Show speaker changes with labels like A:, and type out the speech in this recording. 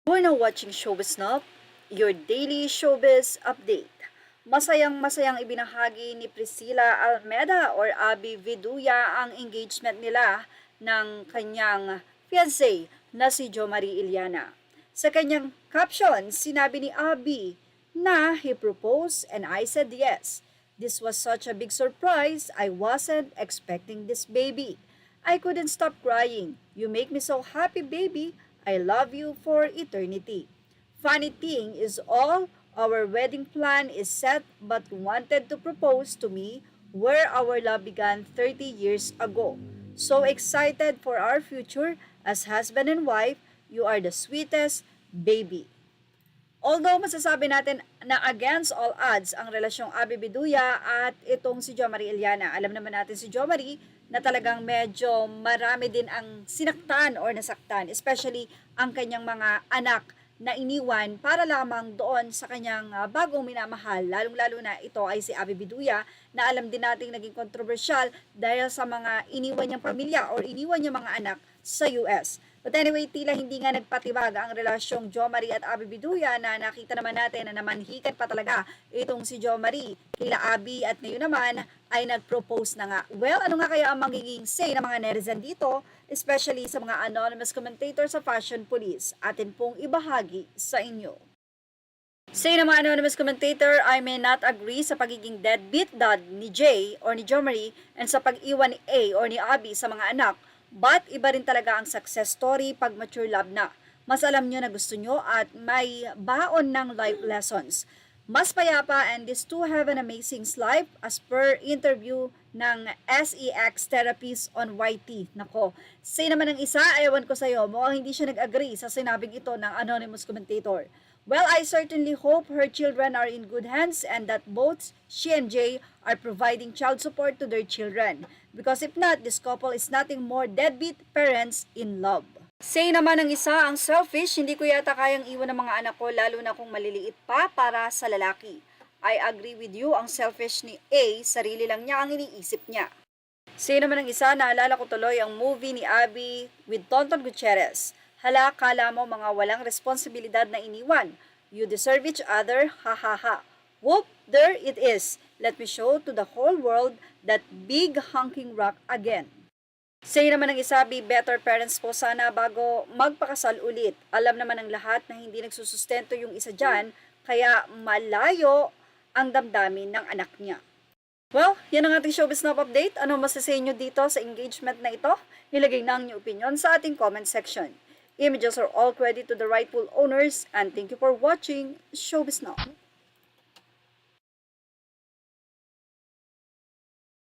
A: We're now watching Showbiz Now, your daily showbiz update. Masayang-masayang ibinahagi ni Priscilla Almeda or Abby Viduya ang engagement nila ng kanyang fiancé na si Jomari. Sa kanyang caption, sinabi ni Abby na he proposed and I said yes. This was such a big surprise. I wasn't expecting this baby. I couldn't stop crying. You make me so happy, baby. I love you for eternity. Funny thing is all our wedding plan is set but wanted to propose to me where our love began 30 years ago. So excited for our future as husband and wife. You are the sweetest baby. Although masasabi natin na against all odds ang relasyong Abby Viduya at itong si Jomari. Alam naman natin si Jomari na talagang medyo marami din ang sinaktan or nasaktan, especially ang kanyang mga anak na iniwan para lamang doon sa kanyang bagong minamahal, lalong-lalo na ito ay si Abby Viduya na alam din nating naging kontrobersyal dahil sa mga iniwan niyang pamilya or iniwan niyang mga anak sa US. But anyway, tila hindi nga nagpatibag ang relasyong Jomari at Abby Viduya na nakita naman natin na namanhikan pa talaga itong si Jomari kila Abby at ngayon naman ay nag-propose na nga. Well, ano nga kaya ang magiging say ng mga netizen dito, especially sa mga anonymous commentator sa Fashion Police? Atin pong ibahagi sa inyo. Say ng mga anonymous commentator, I may not agree sa pagiging deadbeat dad ni Jay or ni Jomari and sa pag-iwan ni A or ni Abby sa mga anak. But iba rin talaga ang success story pag mature love na. Mas alam nyo na gusto nyo at may baon ng life lessons. Mas payapa and these two have an amazing life as per interview ng SEX Therapies on YT. Nako, say naman ng isa, ewan ko sa'yo, mukhang hindi siya nag-agree sa sinabing ito ng anonymous commentator. Well, I certainly hope her children are in good hands and that both she and Jay are providing child support to their children. Because if not, this couple is nothing more deadbeat parents in love. Say naman ng isa, ang selfish, hindi ko yata kayang iwan ng mga anak ko lalo na kung maliliit pa para sa lalaki. I agree with you, ang selfish ni A, sarili lang niya ang iniisip niya. Say naman ng isa, naalala ko tuloy ang movie ni Abby with Tonton Gutierrez. Hala, kala mo mga walang responsibilidad na iniwan. You deserve each other, ha ha ha. Whoop, there it is. Let me show to the whole world that big honking rock again. Say naman ng isa, be better parents po sana bago magpakasal ulit. Alam naman ng lahat na hindi nagsusustento yung isa dyan, kaya malayo ang damdamin ng anak niya. Well, yan ang ating showbiz now update. Ano masasay nyo dito sa engagement na ito? Ilagay na ang inyong opinion sa ating comment section. Images are all credit to the rightful owners and thank you for watching Showbiz Now.